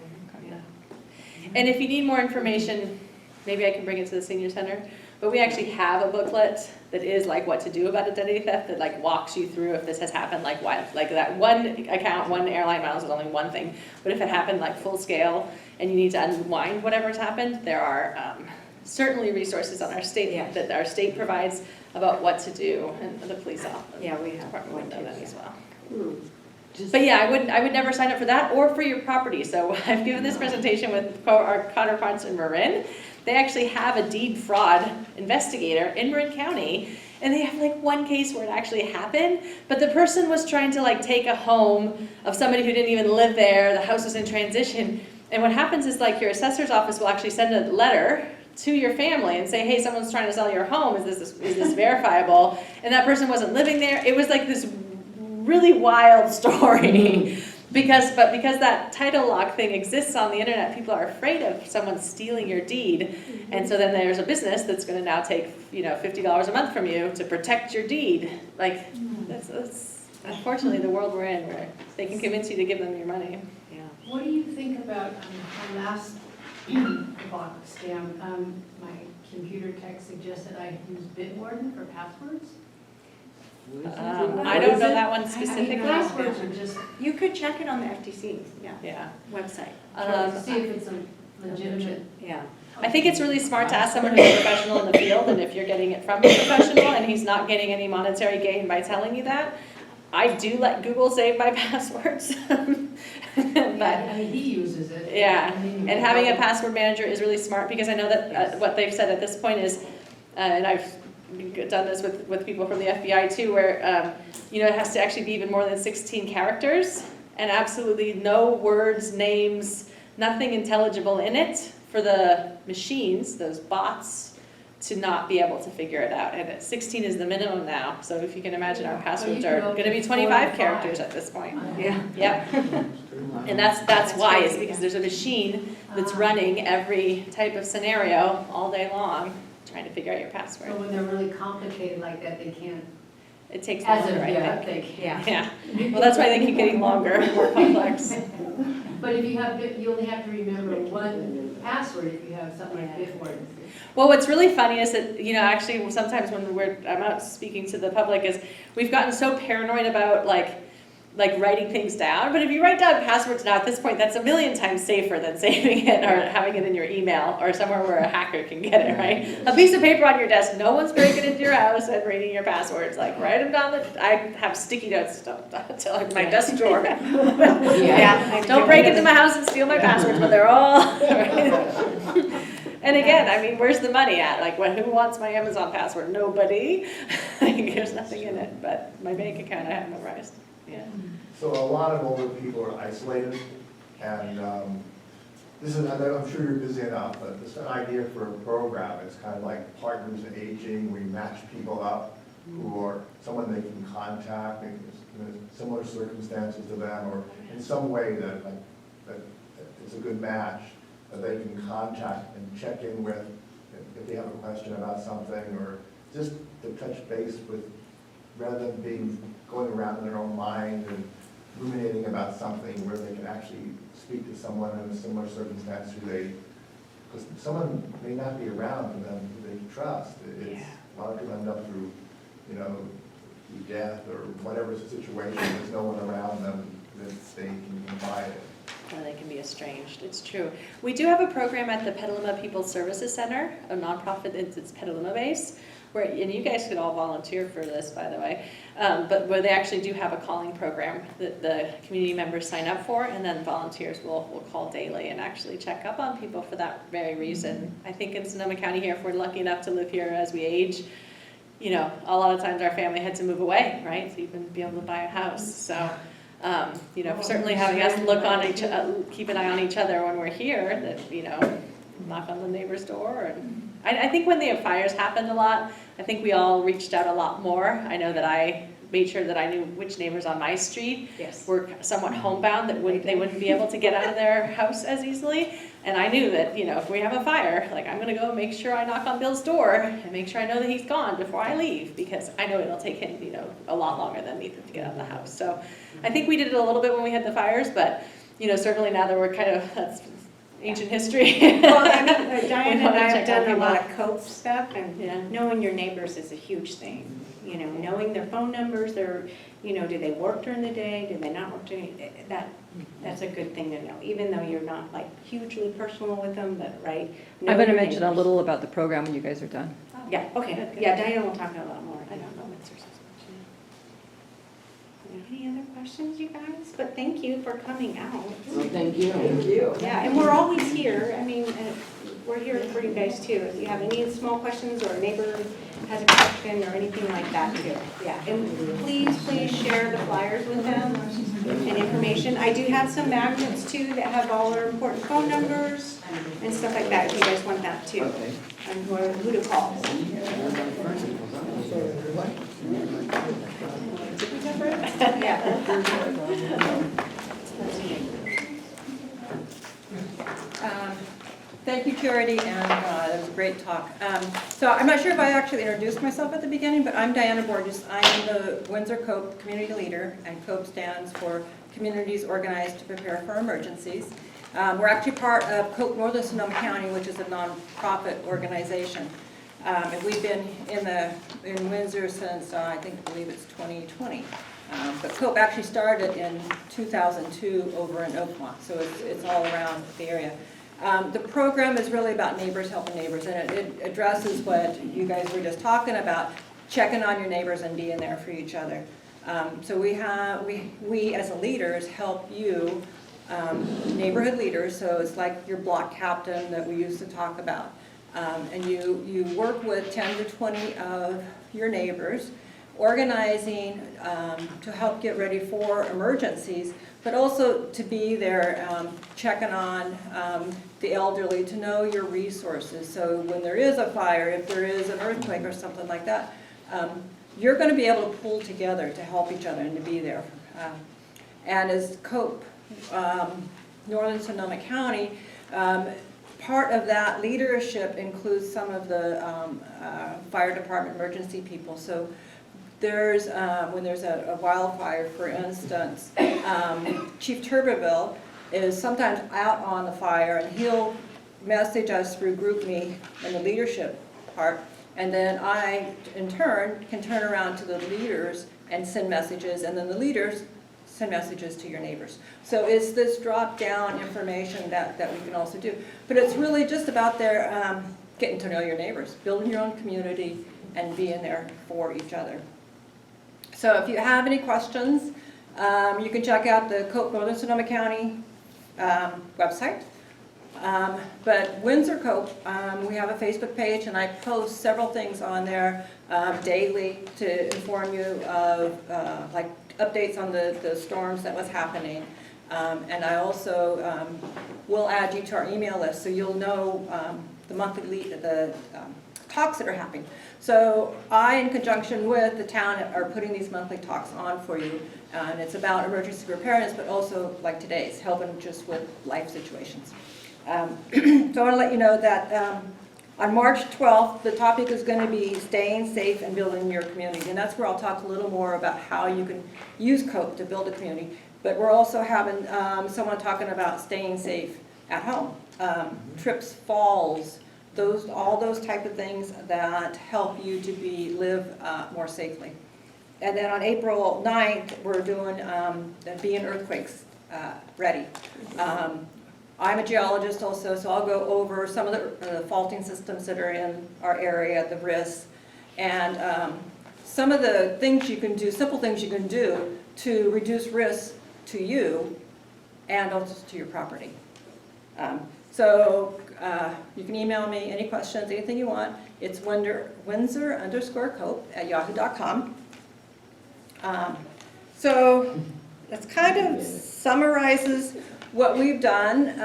And if you need more information, maybe I can bring it to the senior center, but we actually have a booklet that is like what to do about identity theft that like walks you through if this has happened, like what, like that one account, one airline miles is only one thing, but if it happened like full scale and you need to unwind whatever's happened, there are certainly resources on our state that our state provides about what to do, and the police office. Yeah, we have department would know that as well. Just- But yeah, I would never sign up for that or for your property. So I've given this presentation with our counterparts in Marin. They actually have a deed fraud investigator in Marin County, and they have like one case where it actually happened, but the person was trying to like take a home of somebody who didn't even live there. The house was in transition. And what happens is like your assessor's office will actually send a letter to your family and say, hey, someone's trying to sell your home. Is this verifiable? And that person wasn't living there. It was like this really wild story. Because that title lock thing exists on the internet, people are afraid of someone stealing your deed. And so then there's a business that's going to now take, $50 a month from you to protect your deed. Like, that's unfortunately the world we're in, where they can convince you to give them your money. Yeah. What do you think about our last box scam? My computer tech suggested I use Bitwarden for passwords. I don't know that one specifically. Passwords are just, You could check it on the FTC, Yeah. website. see if it's a legitimate. Yeah. I think it's really smart to ask someone who's a professional in the field, and if you're getting it from a professional and he's not getting any monetary gain by telling you that, I do let Google save my passwords. But He uses it. yeah, and having a password manager is really smart, because I know that what they've said at this point is, and I've done this with people from the FBI too, where it has to actually be even more than 16 characters, and absolutely no words, names, nothing intelligible in it for the machines, those bots, to not be able to figure it out. And 16 is the minimum now, so if you can imagine, our passwords are going to be 25 characters at this point. Yeah. Yep. And that's why, is because there's a machine that's running every type of scenario all day long, trying to figure out your So password. when they're really complicated like that, they can't, It takes as longer, of I yet, think. they can't. Yeah, well, that's why they keep getting longer, more complex. But if you only have to remember one password if you have something like Bitwarden. Well, what's really funny is that, actually sometimes when I'm out speaking to the public, is we've gotten so paranoid about like writing things down. But if you write down passwords now, at this point, that's a million times safer than saving it or having it in your email or somewhere where a hacker can get it, right? A piece of paper on your desk, no one's breaking into your house and reading your passwords. Like, write them down. I have sticky notes to my desk drawer. Yeah. Don't break into my house and steal my passwords, but they're all. And again, I mean, where's the money at? Like, who wants my Amazon password? Nobody. There's nothing in it, but my bank account I have memorized. Yeah. So a lot of older people are isolated, and this is, I'm sure you're busy enough, but this is an idea for a program. It's kind of like Partners in Aging, where you match people up who are someone they can contact, in similar circumstances to them, or in some way that it's a good match, that they can contact and check in with if they have a question about something, or just to touch base with, rather than going around in their own mind and ruminating about something, where they can actually speak to someone in a similar circumstance because someone may not be around for them who they trust. A lot of people end up through death or whatever the situation. There's no one around them that they can confide in. Or they can be estranged. It's true. We do have a program at the Petaluma People's Services Center, a nonprofit. It's Petaluma based, and you guys could all volunteer for this, by the way, but where they actually do have a calling program that the community members sign up for, and then volunteers will call daily and actually check up on people for that very reason. I think in Sonoma County here, if we're lucky enough to live here as we age, a lot of times our family had to move away, right, to even be able to buy a house. So, certainly having us look on keep an eye on each other when we're here, that, knock on the neighbor's door and I think when the fires happened a lot, I think we all reached out a lot more. I know that I made sure that I knew which neighbors on my street Yes. were somewhat homebound, that they wouldn't be able to get out of their house as easily. And I knew that, if we have a fire, like, I'm gonna go make sure I knock on Bill's door and make sure I know that he's gone before I leave, because I know it'll take him, a lot longer than Nathan to get out of the house. So I think we did it a little bit when we had the fires, but, certainly now that we're that's ancient history. Well, I mean, Diane We and wanna I check have on done a lot people. of COPE stuff, Yeah. and knowing your neighbors is a huge thing. Knowing their phone numbers, do they work during the day, do they not work during, that's a good thing to know, even though you're not like hugely personal with them, but, right? know I'm going to your mention a neighbors. little about the program when you guys are done. Yeah, okay, Good, good. yeah, Diane will talk a lot more. I don't know Windsor so much. Any other questions, you guys? But thank you for coming out. Well, thank you. Thank you. Yeah, and we're always here, we're here for you guys too. If you have any small questions, or a neighbor has a question or anything like that too. Yeah, and please share the flyers with them and information. I do have some magnets too that have all our important phone numbers and stuff like that, if you guys want that too. Okay. And who to call. Thank you, Purity, and that was a great talk. So I'm not sure if I actually introduced myself at the beginning, but I'm Diana Borges. I am the Windsor COPE Community Leader, and COPE stands for Communities Organized to Prepare for Emergencies. We're actually part of COPE Northern Sonoma County, which is a nonprofit organization. And we've been in Windsor since, I believe it's 2020. But COPE actually started in 2002 over in Oakmont, so it's all around the area. The program is really about neighbors helping neighbors, and it addresses what you guys were just talking about, checking on your neighbors and being there for each other. So we as leaders help you, neighborhood leaders, so it's like your block captain that we used to talk about. And you work with 10 to 20 of your neighbors, organizing to help get ready for emergencies, but also to be there checking on the elderly, to know your resources. So when there is a fire, if there is an earthquake or something like that, you're going to be able to pull together to help each other and to be there. And as COPE Northern Sonoma County, part of that leadership includes some of the fire department emergency people. So there's, when there's a wildfire, for instance, Chief Tuberville is sometimes out on the fire, and he'll message us through GroupMe in the leadership part, and then I, in turn, can turn around to the leaders and send messages, and then the leaders send messages to your neighbors. So it's this drop-down information that we can also do. But it's really just about their getting to know your neighbors, building your own community, and being there for each other. So if you have any questions, you can check out the COPE Northern Sonoma County website. But Windsor COPE, we have a Facebook page, and I post several things on there daily to inform you of like updates on the storms that was happening. And I also will add you to our email list, so you'll know the monthly talks that are happening. So I, in conjunction with the town, are putting these monthly talks on for you. And it's about emergency preparedness, but also like today's, helping just with life situations. So I want to let you know that on March 12th, the topic is going to be staying safe and building your community. And that's where I'll talk a little more about how you can use COPE to build a community. But we're also having someone talking about staying safe at home. Trips, falls, all those type of things that help you to live more safely. And then on April 9th, we're doing being earthquakes ready. I'm a geologist also, so I'll go over some of the faulting systems that are in our area, the risks, and some of the things you can do, simple things you can do to reduce risk to you and also to your property. So you can email me any questions, anything you want. It's Windsor_COPE@yahoo.com. So that kind of summarizes what we've done.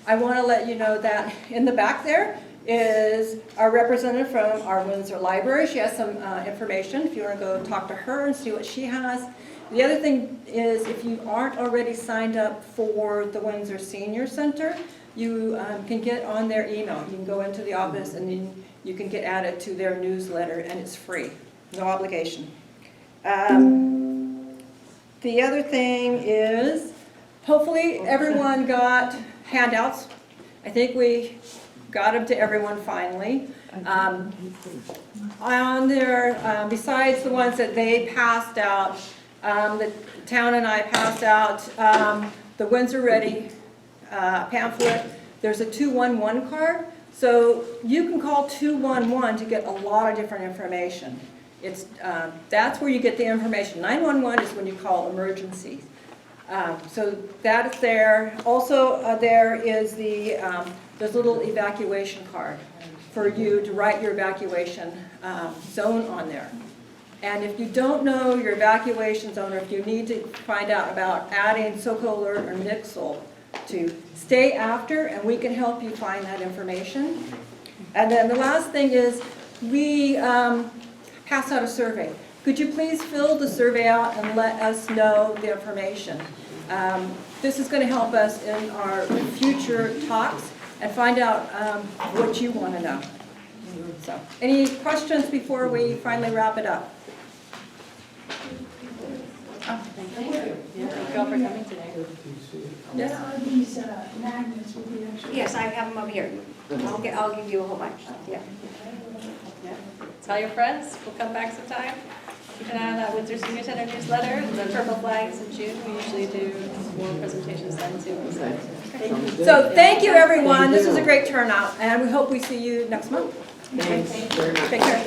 I want to let you know that in the back there is our representative from our Windsor Library. She has some information if you want to go talk to her and see what she has. The other thing is, if you aren't already signed up for the Windsor Senior Center, you can get on their email. You can go into the office and then you can get added to their newsletter, and it's free, no obligation. The other thing is, hopefully everyone got handouts. I think we got them to everyone finally. On there, besides the ones that they passed out, the town and I passed out the Windsor Ready pamphlet. There's a 211 card, so you can call 211 to get a lot of different information. It's, that's where you get the information. 911 is when you call emergencies. So that is there. Also there is the, there's a little evacuation card for you to write your evacuation zone on there. And if you don't know your evacuation zone, or if you need to find out about adding SoCo Alert or Nixle, to stay after, and we can help you find that information. And then the last thing is, we pass out a survey. Could you please fill the survey out and let us know the information? This is going to help us in our future talks and find out what you want to know. So, any questions before we finally wrap it up? Thank you. Yeah, thank you all for coming today. What are these magnets with the extra? Yes, I have them over here. I'll give you a whole bunch, yeah. Yeah. Tell your friends, we'll come back sometime. Keep an eye on that Windsor Senior Center newsletter, the purple flags in June. We usually do more presentations then too. Okay. So thank you, everyone. This was a great turnout, and we hope we see you next month. Thanks very much. Take care.